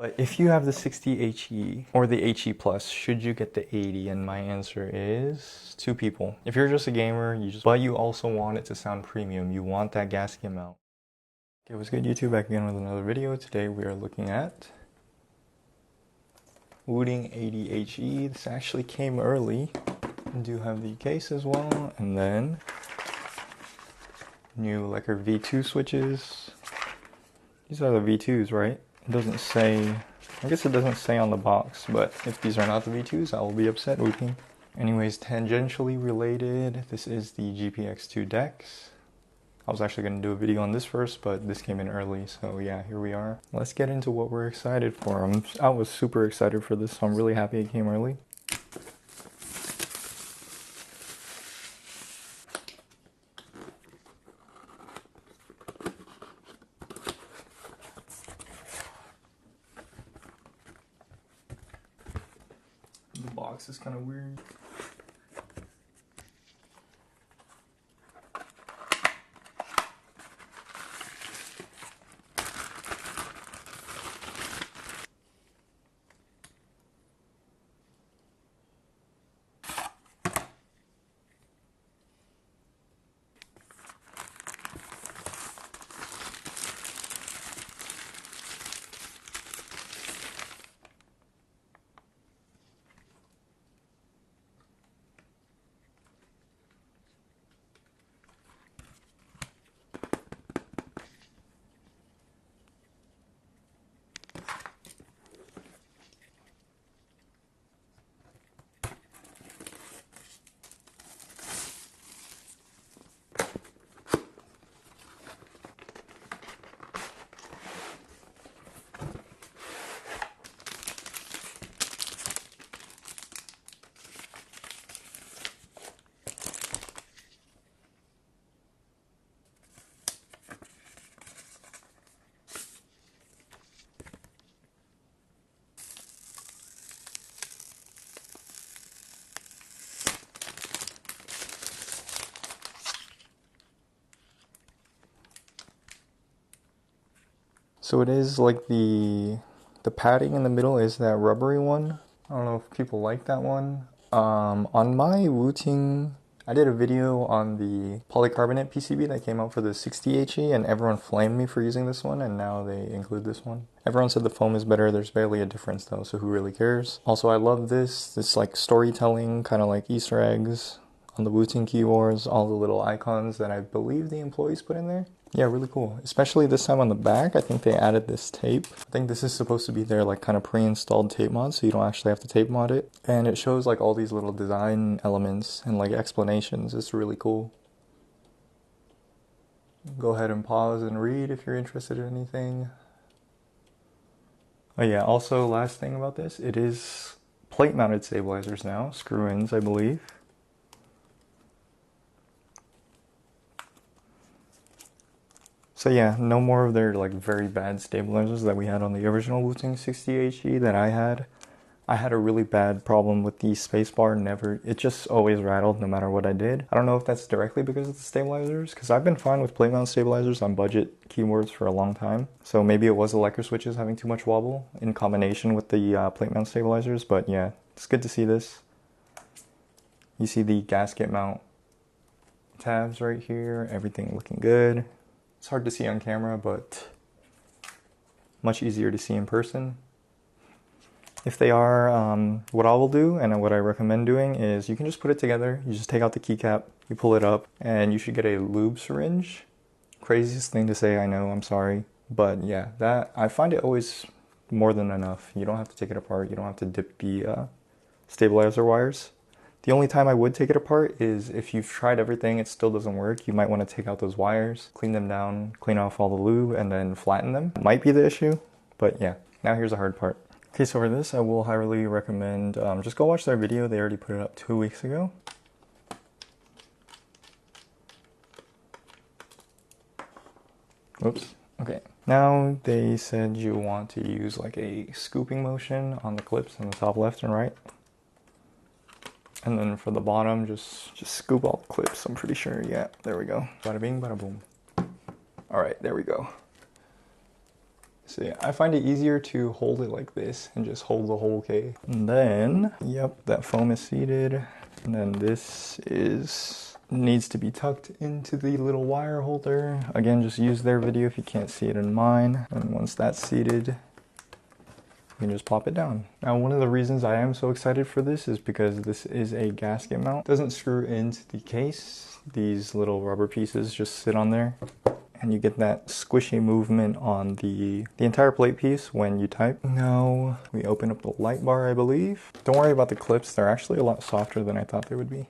But if you have the 60HE or the HE Plus, should you get the 80? And my answer is 2 people. If you're just a gamer, but you also want it to sound premium, you want that gasket mount. Okay, what's good YouTube? Back again with another video. Today we are looking at Wooting 80HE. This actually came early. I do have the case as well, and then new lekker V2 switches. These are the V2s, right? It doesn't say, I guess it doesn't say on the box, but if these are not the V2s, I will be upset, Wooting. Anyways, tangentially related, this is the GPX2 DeX. I was actually going to do a video on this first, but this came in early, so yeah, here we are. Let's get into what we're excited for. I was super excited for this, so I'm really happy it came early. The box is kind of weird. So it is like the padding in the middle is that rubbery one. I don't know if people like that one. On my Wooting, I did a video on the polycarbonate PCB that came out for the 60HE, and everyone flamed me for using this one, and now they include this one. Everyone said the foam is better. There's barely a difference though, so who really cares? Also, I love this like storytelling, kind of like Easter eggs on the Wooting keyboards, all the little icons that I believe the employees put in there. Yeah, really cool. Especially this time on the back, I think they added this tape. I think this is supposed to be their like kind of pre-installed tape mod, so you don't actually have to tape mod it. And it shows like all these little design elements and like explanations. It's really cool. Go ahead and pause and read if you're interested in anything. Oh yeah, also last thing about this, it is plate mounted stabilizers now, screw-ins I believe. So yeah, no more of their like very bad stabilizers that we had on the original Wooting 60HE that I had. I had a really bad problem with the spacebar. It just always rattled no matter what I did. I don't know if that's directly because of the stabilizers, because I've been fine with plate mount stabilizers on budget keyboards for a long time. So maybe it was the lekker switches having too much wobble in combination with the plate mount stabilizers, but yeah, it's good to see this. You see the gasket mount tabs right here, everything looking good. It's hard to see on camera, but much easier to see in person. If they are, what I will do and what I recommend doing is you can just put it together. You just take out the keycap, you pull it up, and you should get a lube syringe. Craziest thing to say, I know, I'm sorry. But yeah, that I find it always more than enough. You don't have to take it apart. You don't have to dip the stabilizer wires. The only time I would take it apart is if you've tried everything, it still doesn't work. You might want to take out those wires, clean them down, clean off all the lube, and then flatten them. Might be the issue, but yeah. Now here's the hard part. Okay, so for this, I will highly recommend, just go watch their video. They already put it up 2 weeks ago. Oops, okay. Now they said you want to use like a scooping motion on the clips on the top left and right. And then for the bottom, just scoop all the clips, I'm pretty sure. Yeah, there we go. Bada bing, bada boom. All right, there we go. So yeah, I find it easier to hold it like this and just hold the whole K. And then, yep, that foam is seated. And then this needs to be tucked into the little wire holder. Again, just use their video if you can't see it in mine. And once that's seated, you can just plop it down. Now, one of the reasons I am so excited for this is because this is a gasket mount. It doesn't screw into the case. These little rubber pieces just sit on there. And you get that squishy movement on the entire plate piece when you type. Now we open up the light bar, I believe. Don't worry about the clips. They're actually a lot softer than I thought they would be.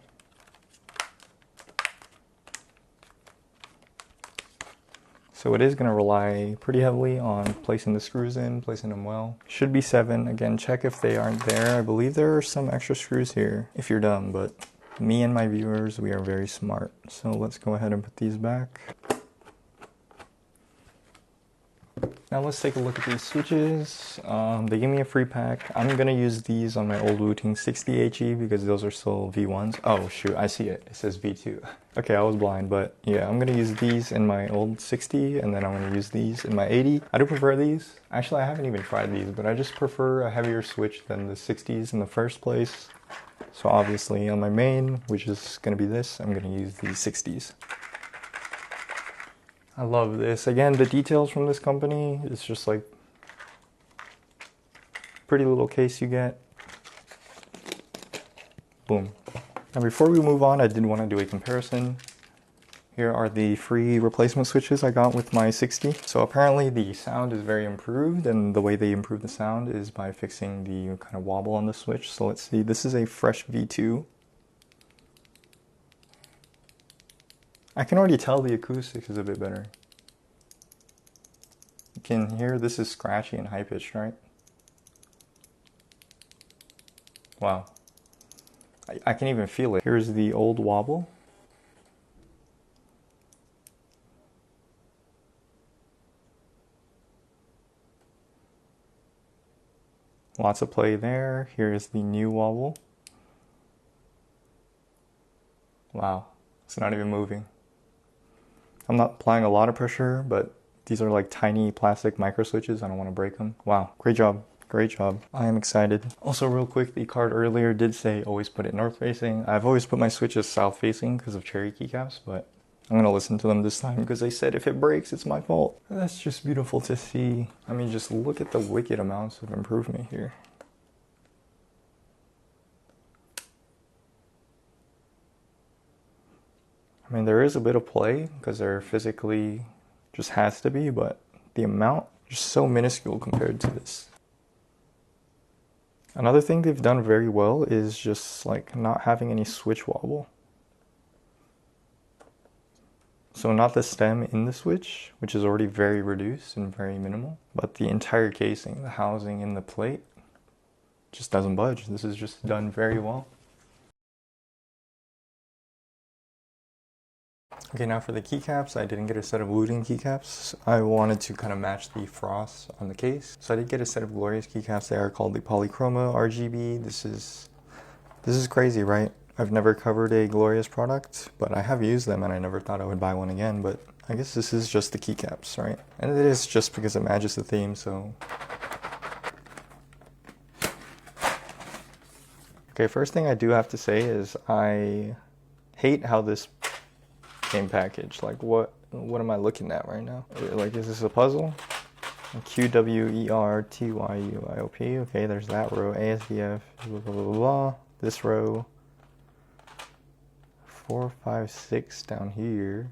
So it is going to rely pretty heavily on placing the screws in, placing them well. Should be 7. Again, check if they aren't there. I believe there are some extra screws here if you're dumb, but me and my viewers, we are very smart. So let's go ahead and put these back. Now let's take a look at these switches. They gave me a free pack. I'm going to use these on my old Wooting 60HE because those are still V1s. Oh shoot, I see it. It says V2. Okay, I was blind, but yeah, I'm going to use these in my old 60 and then I'm going to use these in my 80. I do prefer these. Actually, I haven't even tried these, but I just prefer a heavier switch than the 60s in the first place. So obviously on my main, which is going to be this, I'm going to use the 60s. I love this. Again, the details from this company, it's just like pretty little case you get. Boom. Now before we move on, I did want to do a comparison. Here are the free replacement switches I got with my 60. So apparently the sound is very improved, and the way they improve the sound is by fixing the kind of wobble on the switch. So let's see, this is a fresh V2. I can already tell the acoustics is a bit better. You can hear this is scratchy and high-pitched, right? Wow. I can even feel it. Here's the old wobble. Lots of play there. Here's the new wobble. Wow, it's not even moving. I'm not applying a lot of pressure, but these are like tiny plastic micro switches. I don't want to break them. Wow, great job. Great job. I am excited. Also real quick, the card earlier did say always put it north facing. I've always put my switches south facing because of cherry keycaps, but I'm going to listen to them this time because they said if it breaks, it's my fault. That's just beautiful to see. I mean, just look at the wicked amounts of improvement here. I mean, there is a bit of play because there physically just has to be, but the amount is so minuscule compared to this. Another thing they've done very well is just like not having any switch wobble. So not the stem in the switch, which is already very reduced and very minimal, but the entire casing, the housing in the plate, just doesn't budge. This is just done very well. Okay, now for the keycaps, I didn't get a set of Wooting keycaps. I wanted to kind of match the frost on the case. So I did get a set of Glorious keycaps. They are called the Polychroma RGB. This is crazy, right? I've never covered a Glorious product, but I have used them and I never thought I would buy one again, but I guess this is just the keycaps, right? And it is just because it matches the theme, so. Okay, first thing I do have to say is I hate how this came packaged. Like what am I looking at right now? Like, is this a puzzle? QWERTYUIOP. Okay, there's that row. ASDF, blah, blah, blah, blah. This row. 4, 5, 6 down here.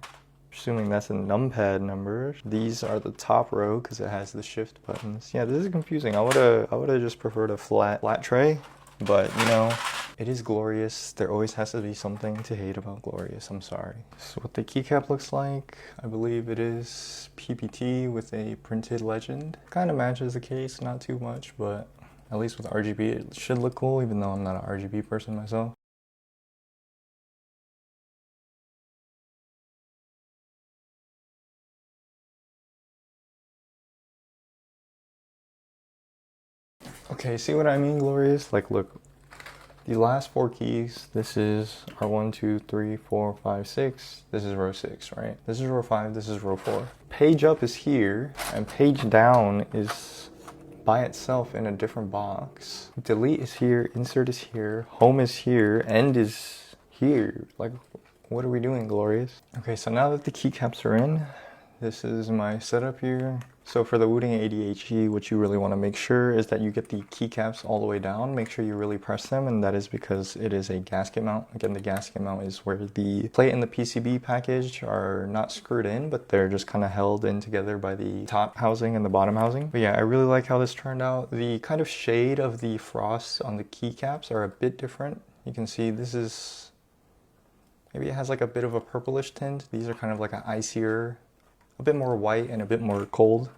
Assuming that's a numpad number. These are the top row because it has the shift buttons. Yeah, this is confusing. I would have just preferred a flat tray, but you know, it is Glorious. There always has to be something to hate about Glorious. I'm sorry. So what the keycap looks like, I believe it is PPT with a printed legend. Kind of matches the case, not too much, but at least with RGB it should look cool, even though I'm not an RGB person myself. Okay, see what I mean, Glorious? Like, look, The last four keys, this is our 1, 2, 3, 4, 5, 6. This is row 6, right? This is row 5, this is row 4. Page up is here, and page down is by itself in a different box. Delete is here, insert is here, home is here, end is here. Like, what are we doing, Glorious? Okay, so now that the keycaps are in, this is my setup here. So for the Wooting ADHD, what you really want to make sure is that you get the keycaps all the way down. Make sure you really press them, and that is because it is a gasket mount. Again, the gasket mount is where the plate and the PCB package are not screwed in, but they're just kind of held in together by the top housing and the bottom housing. But yeah, I really like how this turned out. The kind of shade of the frosts on the keycaps are a bit different. You can see this is, maybe it has like a bit of a purplish tint. These are kind of like an icier, a bit more white and a bit more cold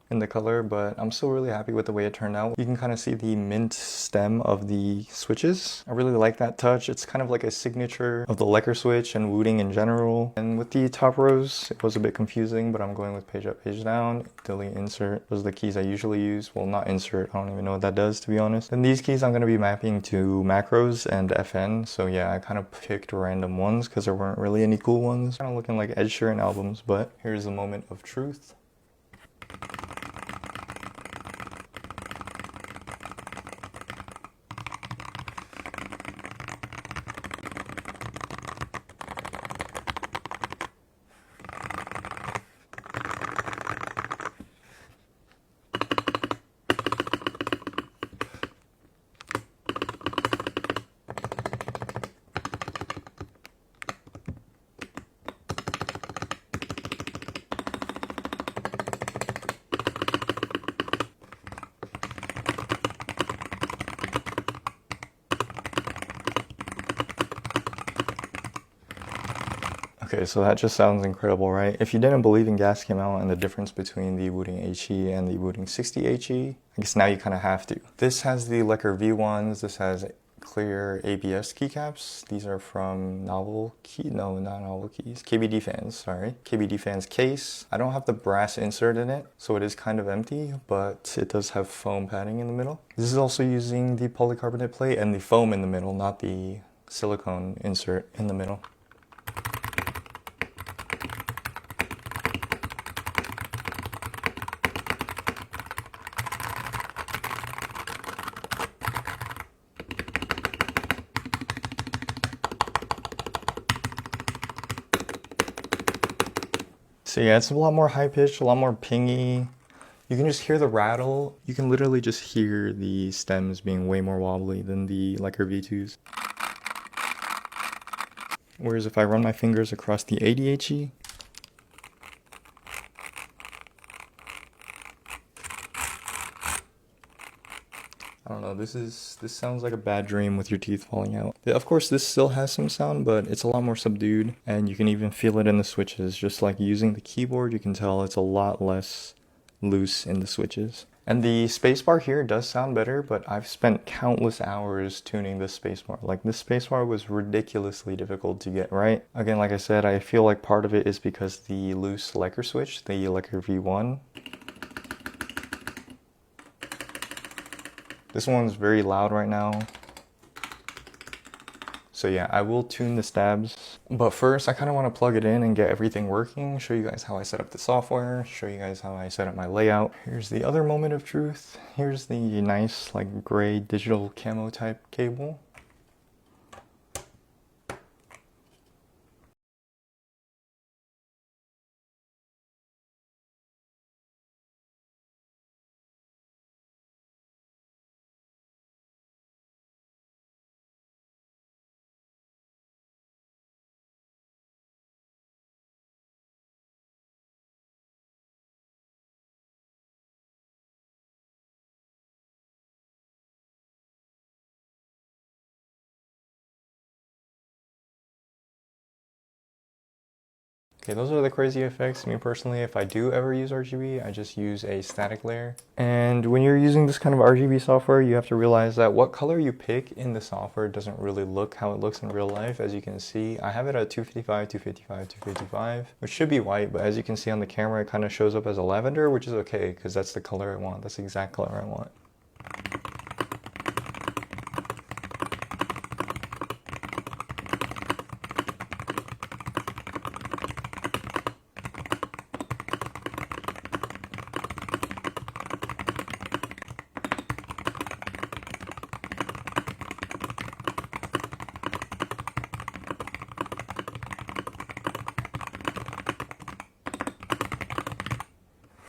in the color, but I'm still really happy with the way it turned out. You can kind of see the mint stem of the switches. I really like that touch. It's kind of like a signature of the lekker switch and Wooting in general. And with the top rows, it was a bit confusing, but I'm going with page up, page down, delete, insert. Those are the keys I usually use. Well, not insert, I don't even know what that does, to be honest. And these keys I'm going to be mapping to macros and FN. So yeah, I kind of picked random ones because there weren't really any cool ones. Kind of looking like Ed Sheeran albums, but here's the moment of truth. Okay, so that just sounds incredible, right? If you didn't believe in gasket mount and the difference between the Wooting HE and the Wooting 60HE, I guess now you kind of have to. This has the lekker V1s, this has clear ABS keycaps. These are from KBD Fans, sorry. KBD Fans case. I don't have the brass insert in it, so it is kind of empty, but it does have foam padding in the middle. This is also using the polycarbonate plate and the foam in the middle, not the silicone insert in the middle. So yeah, it's a lot more high pitched, a lot more pingy. You can just hear the rattle. You can literally just hear the stems being way more wobbly than the lekker V2s. Whereas if I run my fingers across the ADHD, I don't know, this sounds like a bad dream with your teeth falling out. Of course, this still has some sound, but it's a lot more subdued, and you can even feel it in the switches. Just like using the keyboard, you can tell it's a lot less loose in the switches. And the spacebar here does sound better, but I've spent countless hours tuning this spacebar. Like, this spacebar was ridiculously difficult to get right. Again, like I said, I feel like part of it is because the loose lekker switch, the lekker V1, this one's very loud right now. So yeah, I will tune the stabs. But first, I kind of want to plug it in and get everything working, show you guys how I set up the software, show you guys how I set up my layout. Here's the other moment of truth. Here's the nice, like, gray digital camo type cable. Okay, those are the crazy effects. Me personally, if I do ever use RGB, I just use a static layer. And when you're using this kind of RGB software, you have to realize that what color you pick in the software doesn't really look how it looks in real life. As you can see, I have it at 255, 255, 255, which should be white, but as you can see on the camera, it kind of shows up as a lavender, which is okay, because that's the color I want. That's the exact color I want.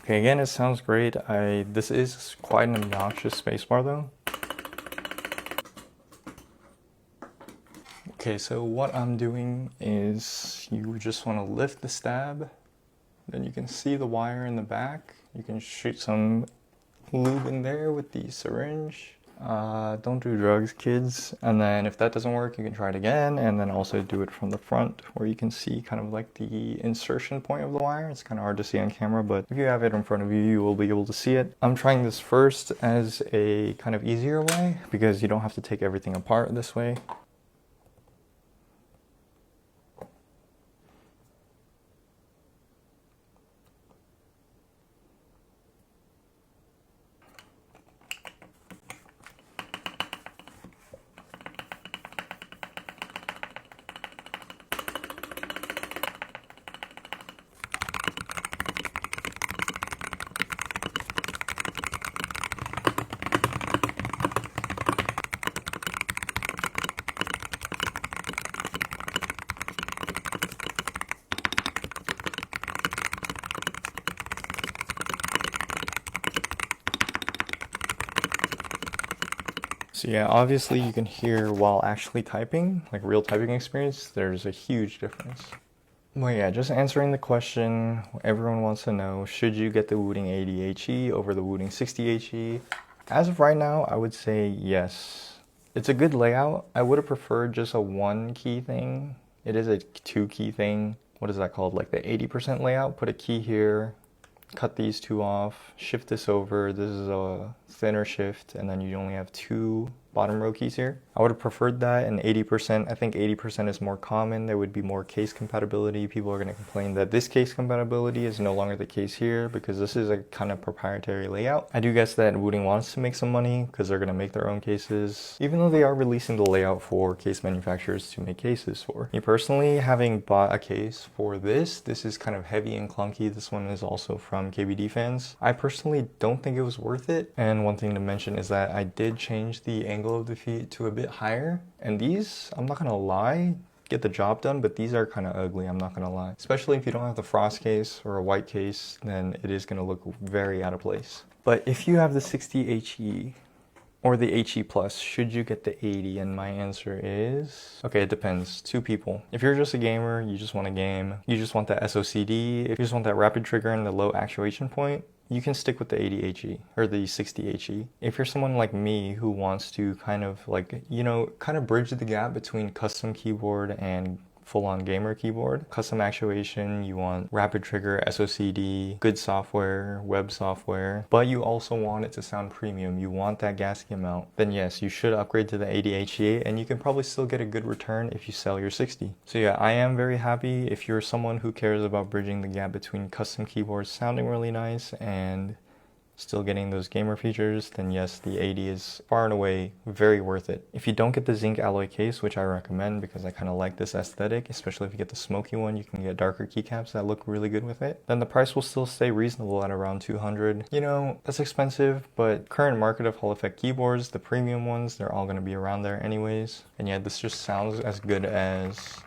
Okay, again, it sounds great. This is quite an obnoxious spacebar though. Okay, so what I'm doing is you just want to lift the stab, then you can see the wire in the back. You can shoot some lube in there with the syringe. Don't do drugs, kids. And then if that doesn't work, you can try it again, and then also do it from the front where you can see kind of like the insertion point of the wire. It's kind of hard to see on camera, but if you have it in front of you, you will be able to see it. I'm trying this first as a kind of easier way because you don't have to take everything apart this way. So yeah, obviously you can hear while actually typing, like real typing experience, there's a huge difference. Well yeah, just answering the question everyone wants to know, should you get the Wooting 80HE over the Wooting 60HE? As of right now, I would say yes. It's a good layout. I would have preferred just a one key thing. It is a two key thing. What is that called? Like the 80% layout, put a key here, cut these two off, shift this over. This is a thinner shift, and then you only have two bottom row keys here. I would have preferred that, and 80%, I think 80% is more common. There would be more case compatibility. People are going to complain that this case compatibility is no longer the case here because this is a kind of proprietary layout. I do guess that Wooting wants to make some money because they're going to make their own cases, even though they are releasing the layout for case manufacturers to make cases for. Me personally, having bought a case for this is kind of heavy and clunky. This one is also from KBD fans. I personally don't think it was worth it. And one thing to mention is that I did change the angle of the feet to a bit higher, and these, I'm not gonna lie, get the job done, but these are kind of ugly, I'm not gonna lie. Especially if you don't have the frost case or a white case, then it is gonna look very out of place. But if you have the 60HE or the HE Plus, should you get the 80? And my answer is, okay, it depends. Two people. If you're just a gamer, you just want a game, you just want that SOCD, if you just want that rapid trigger and the low actuation point, you can stick with the 80HE or the 60HE. If you're someone like me who wants to kind of like, you know, kind of bridge the gap between custom keyboard and full-on gamer keyboard, custom actuation, you want rapid trigger, SOCD, good software, web software, but you also want it to sound premium, you want that gasket mount, then yes, you should upgrade to the 80HE, and you can probably still get a good return if you sell your 60. So yeah, I am very happy. If you're someone who cares about bridging the gap between custom keyboards sounding really nice and still getting those gamer features, then yes, the 80 is far and away very worth it. If you don't get the zinc alloy case, which I recommend because I kind of like this aesthetic, especially if you get the smoky one, you can get darker keycaps that look really good with it, then the price will still stay reasonable at around 200. You know, that's expensive, but current market of Hall effect keyboards, the premium ones, they're all going to be around there anyways. And yeah, this just sounds as good as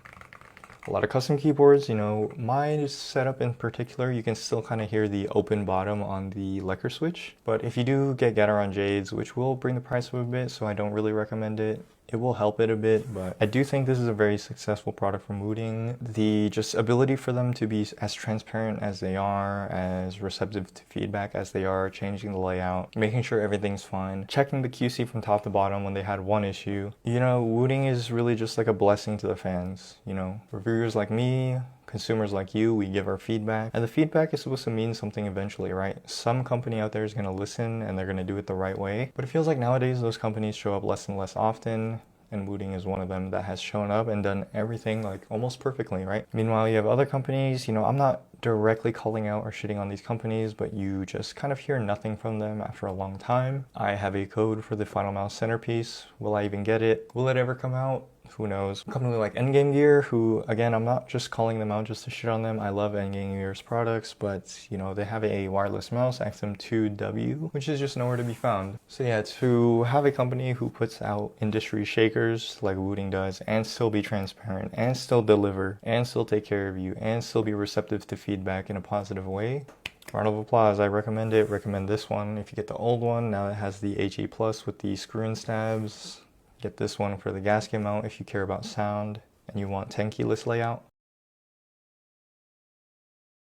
a lot of custom keyboards. You know, my setup in particular, you can still kind of hear the open bottom on the lekker switch. But if you do get Gateron Jades, which will bring the price up a bit, so I don't really recommend it. It will help it a bit, but I do think this is a very successful product from Wooting. The just ability for them to be as transparent as they are, as receptive to feedback as they are, changing the layout, making sure everything's fine, checking the QC from top to bottom when they had one issue. You know, Wooting is really just like a blessing to the fans. You know, reviewers like me, consumers like you, we give our feedback, and the feedback is supposed to mean something eventually, right? Some company out there is going to listen and they're going to do it the right way, but it feels like nowadays those companies show up less and less often, and Wooting is one of them that has shown up and done everything like almost perfectly, right? Meanwhile, you have other companies, you know, I'm not directly calling out or shitting on these companies, but you just kind of hear nothing from them after a long time. I have a code for the Final Mouse centerpiece. Will I even get it? Will it ever come out? Who knows? A company like Endgame Gear, who, again, I'm not just calling them out just to shit on them. I love Endgame Gear's products, but, you know, they have a wireless mouse, XM2W, which is just nowhere to be found. So yeah, to have a company who puts out industry shakers like Wooting does, and still be transparent, and still deliver, and still take care of you, and still be receptive to feedback in a positive way, Round of applause. I recommend it. Recommend this one. If you get the old one, now it has the HE Plus with the screw-in stabs. Get this one for the gasket mount if you care about sound and you want 10 keyless layout.